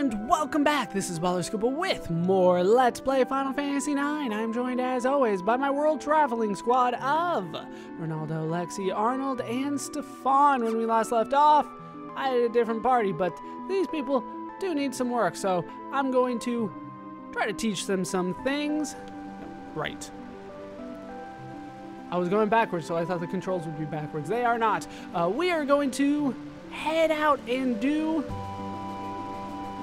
And welcome back. This is Baller Scuba with more Let's Play Final Fantasy IX. I'm joined as always by my world traveling squad of Ronaldo, Lexi, Arnold, and Stefan. When we last left off, I had a different party, but these people do need some work, so I'm going to try to teach them some things. Right. I was going backwards, so I thought the controls would be backwards. They are not. We are going to head out and do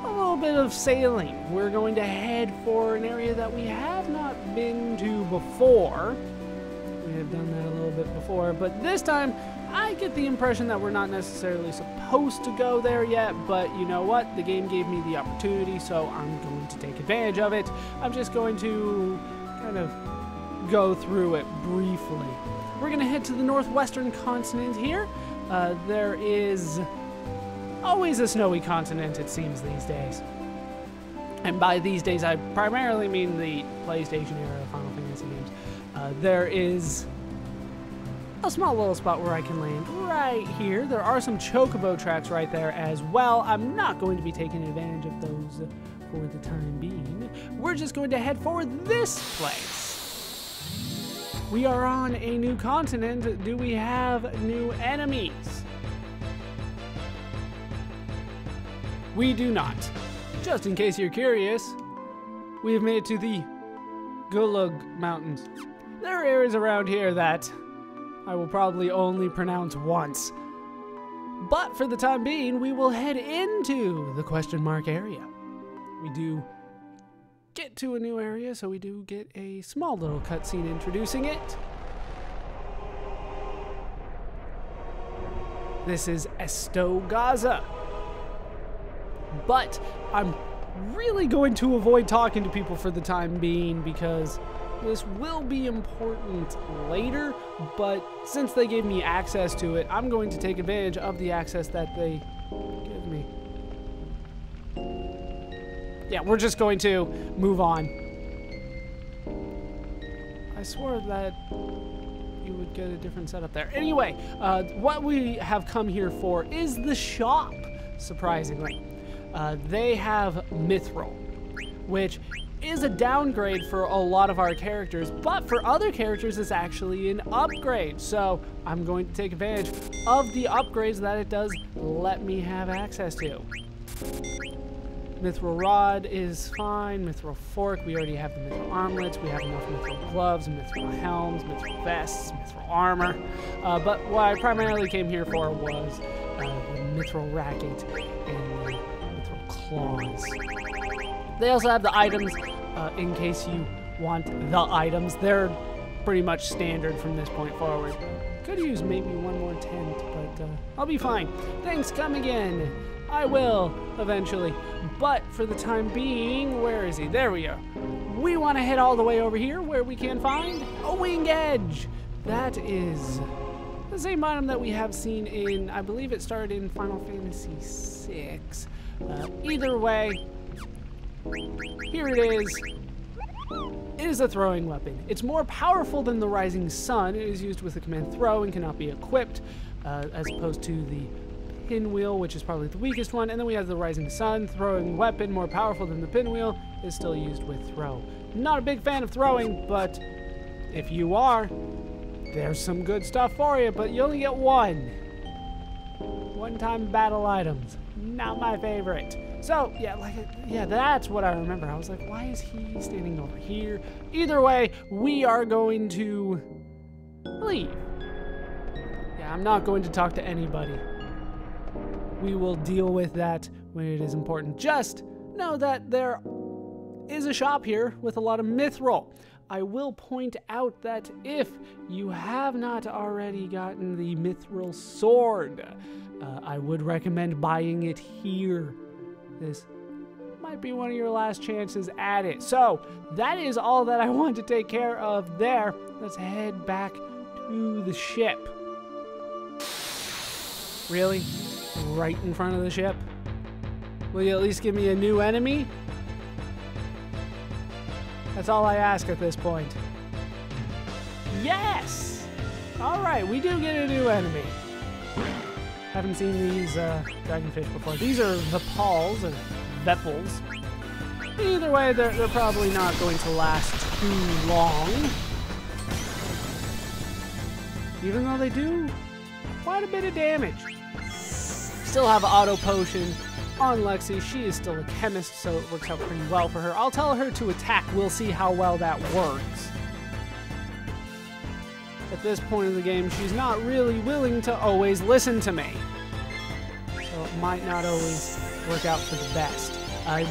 a little bit of sailing. We're going to head for an area that we have not been to before. We have done that a little bit before, but this time I get the impression that we're not necessarily supposed to go there yet, but you know what? The game gave me the opportunity, so I'm going to take advantage of it. I'm just going to kind of go through it briefly. We're going to head to the northwestern continent here. There is always a snowy continent, it seems, these days. And by these days, I primarily mean the PlayStation era of Final Fantasy games. There is a small little spot where I can land right here. There are some chocobo tracks right there as well. I'm not going to be taking advantage of those for the time being. We're just going to head for this place. We are on a new continent. Do we have new enemies? We do not. Just in case you're curious, we have made it to the Gulag Mountains. There are areas around here that I will probably only pronounce once. But for the time being, we will head into the question mark area. We do get to a new area, so we do get a small little cutscene introducing it. This is Estogaza. But I'm really going to avoid talking to people for the time being because this will be important later, but since they gave me access to it, I'm going to take advantage of the access that they give me. Yeah, we're just going to move on. I swore that you would get a different setup there. Anyway, what we have come here for is the shop, surprisingly. They have Mithril, which is a downgrade for a lot of our characters, but for other characters it's actually an upgrade. So I'm going to take advantage of the upgrades that it does let me have access to. Mithril Rod is fine, Mithril Fork, we already have the Mithril Armlets, we have enough Mithril Gloves, Mithril Helms, Mithril Vests, Mithril Armor, but what I primarily came here for was the Mithril Racket and the Mithril Claws. They also have the items in case you want the items. They're pretty much standard from this point forward. Could use maybe one more tent, but I'll be fine. Thanks, come again. I will, eventually. But for the time being, where is he? There we are. We want to head all the way over here where we can find a wing edge. That is the same item that we have seen in, I believe it started in Final Fantasy VI. Either way, here it is. It is a throwing weapon. It's more powerful than the Rising Sun. It is used with the command throw and cannot be equipped, as opposed to the pinwheel, which is probably the weakest one. And then we have the Rising Sun. Throwing weapon, more powerful than the pinwheel, is still used with throw. Not a big fan of throwing, but if you are, there's some good stuff for you, but you only get one. One-time battle items. Not my favorite. So, yeah, that's what I remember. I was like, why is he standing over here? Either way, we are going to leave. Yeah, I'm not going to talk to anybody. We will deal with that when it is important. Just know that there is a shop here with a lot of mithril. I will point out that if you have not already gotten the mithril sword, I would recommend buying it here. This might be one of your last chances at it. So that is all that I want to take care of there. Let's head back to the ship. Really? Right in front of the ship? Will you at least give me a new enemy? That's all I ask at this point. Yes! Alright, we do get a new enemy. Haven't seen these dragonfish before. These are the Pauls, or Bepples. Either way, they're probably not going to last too long. Even though they do quite a bit of damage. Still have Auto Potion on Lexi. She is still a chemist, so it works out pretty well for her. I'll tell her to attack. We'll see how well that works. At this point in the game, she's not really willing to always listen to me. So it might not always work out for the best.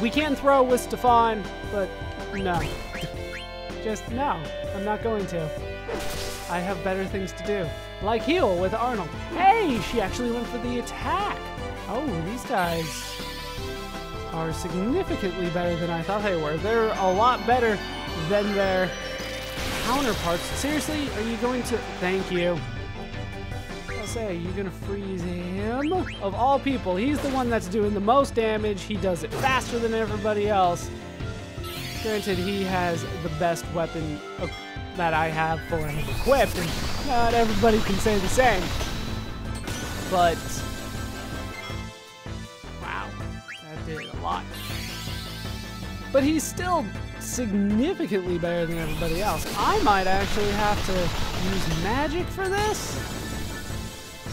We can throw with Stefan, but no. Just no. I'm not going to. I have better things to do. Like heal with Arnold. Hey, she actually went for the attack. Oh, these guys are significantly better than I thought they were. They're a lot better than their counterparts. Seriously, are you going to... Thank you. I'll say, are you going to freeze him? Of all people, he's the one that's doing the most damage. He does it faster than everybody else. Granted, he has the best weapon that I have for him equipped, and not everybody can say the same. But... wow, that did a lot. But he's still significantly better than everybody else. I might actually have to use magic for this.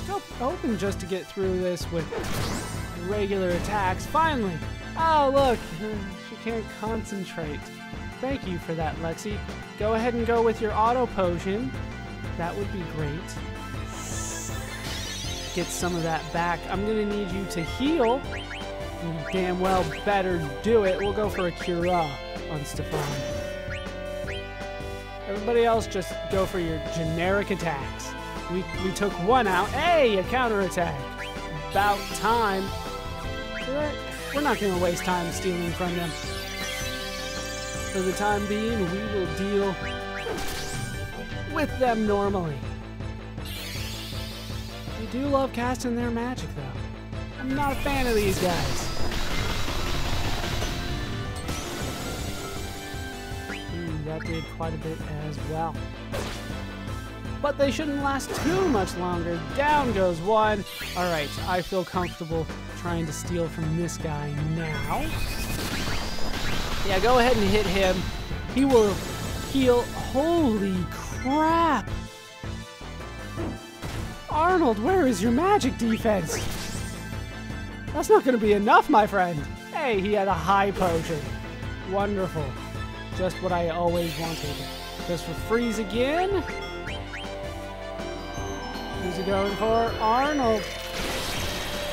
Still hoping just to get through this with regular attacks. Finally! Oh, look! She can't concentrate. Thank you for that, Lexi. Go ahead and go with your Auto Potion. That would be great. Get some of that back. I'm going to need you to heal. You damn well better do it. We'll go for a Cura on Stefan. Everybody else just go for your generic attacks. We took one out. Hey, a counterattack. About time. We're not going to waste time stealing from them. For the time being, we will deal with them normally. We do love casting their magic, though. I'm not a fan of these guys. That did quite a bit as well. But they shouldn't last too much longer. Down goes one. All right, I feel comfortable trying to steal from this guy now. Yeah, go ahead and hit him. He will heal. Holy crap! Arnold, where is your magic defense? That's not going to be enough, my friend. Hey, he had a high potion. Wonderful. Just what I always wanted. Goes for freeze again. Who's he going for? Arnold.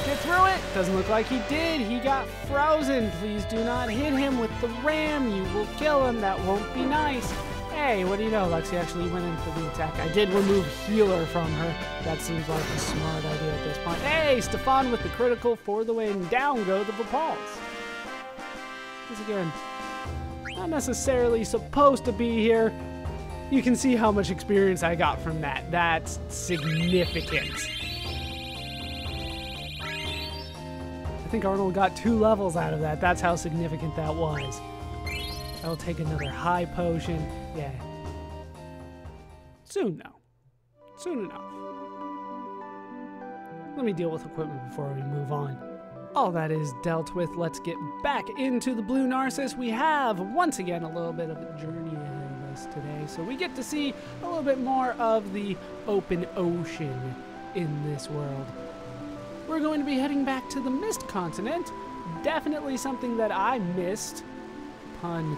Get through it. Doesn't look like he did. He got frozen. Please do not hit him with the ram. You will kill him. That won't be nice. Hey, what do you know? Lexi actually went in for the attack. I did remove healer from her. That seems like a smart idea at this point. Hey, Stefan with the critical for the win. Down go the Vapals. Once again, not necessarily supposed to be here. You can see how much experience I got from that. That's significant. I think Arnold got 2 levels out of that. That's how significant that was. I'll take another high potion. Yeah. Soon now. Soon enough. Let me deal with equipment before we move on. All that is dealt with. Let's get back into the Blue Narcissus. We have, once again, a little bit of a journey ahead of us today. So we get to see a little bit more of the open ocean in this world. We're going to be heading back to the Mist Continent. Definitely something that I missed. Pun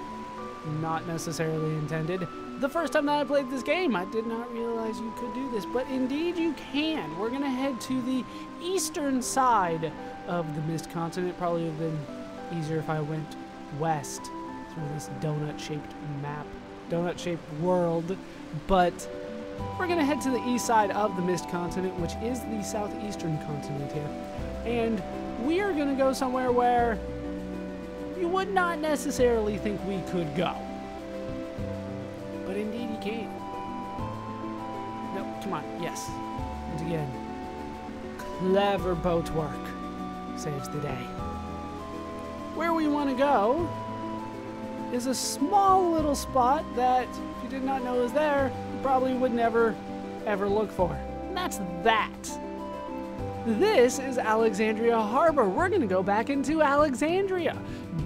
not necessarily intended. The first time that I played this game, I did not realize you could do this, but indeed you can. We're going to head to the eastern side of the Mist Continent. Probably would have been easier if I went west through this donut-shaped map, donut-shaped world, but we're going to head to the east side of the Mist Continent, which is the southeastern continent here, and we are going to go somewhere where you would not necessarily think we could go. But indeed you can. No, come on, yes. Once again, clever boat work saves the day. Where we want to go is a small little spot that, if you did not know was there, you probably would never, ever look for. And that's that. This is Alexandria Harbor. We're going to go back into Alexandria,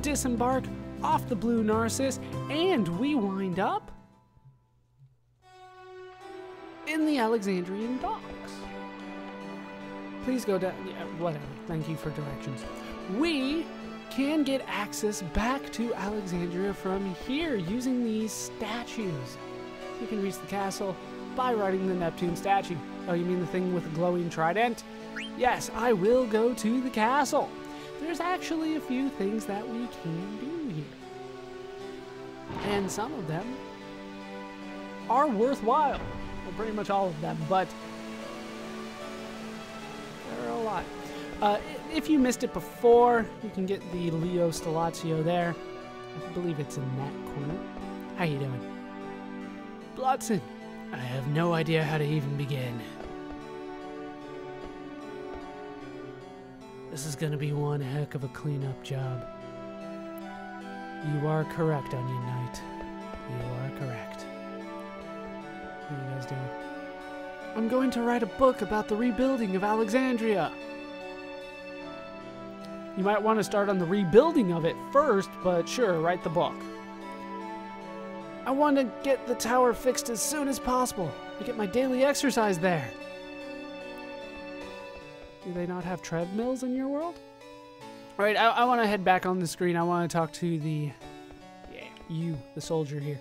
disembark off the Blue Narcissus, and we wind up in the Alexandrian docks. Please go down. Yeah, whatever. Thank you for directions. We can get access back to Alexandria from here using these statues. You can reach the castle by riding the Neptune statue. Oh, you mean the thing with the glowing trident? Yes, I will go to the castle. There's actually a few things that we can do here. And some of them are worthwhile. Well, pretty much all of them, but there are a lot. If you missed it before, you can get the Leo Stellatio there. I believe it's in that corner. How you doing? Bloodson, I have no idea how to even begin. This is gonna be one heck of a cleanup job. You are correct, Onion Knight. You are correct. What are you guys doing? I'm going to write a book about the rebuilding of Alexandria. You might want to start on the rebuilding of it first, but sure, write the book. I want to get the tower fixed as soon as possible. I get my daily exercise there. Do they not have treadmills in your world? All right, I want to head back on the screen. I want to talk to the soldier here.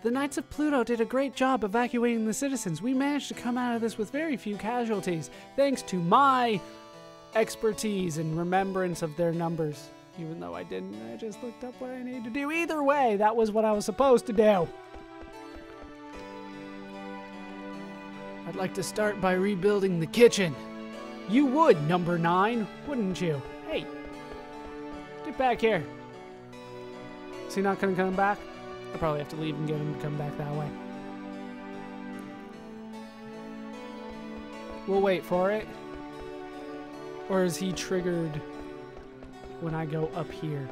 The Knights of Pluto did a great job evacuating the citizens. We managed to come out of this with very few casualties, thanks to my expertise and remembrance of their numbers. Even though I didn't, I just looked up what I needed to do. Either way, that was what I was supposed to do. I'd like to start by rebuilding the kitchen. You would, number 9, wouldn't you? Hey, get back here. Is he not gonna come back? I probably have to leave and get him to come back that way. We'll wait for it. Or is he triggered when I go up here?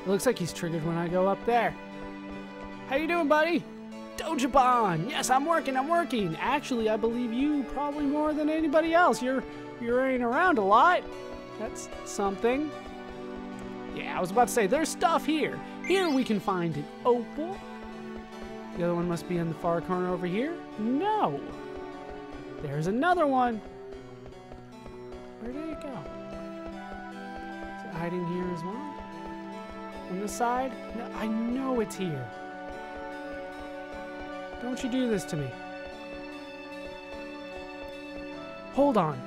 It looks like he's triggered when I go up there. How you doing, buddy? Dojaban! Yes, I'm working. Actually, I believe you probably more than anybody else. You're running around a lot. That's something. Yeah, I was about to say, there's stuff here. Here we can find an opal. The other one must be in the far corner over here. No. There's another one. Where did it go? Is it hiding here as well? On this side? No, I know it's here. Don't you do this to me. Hold on.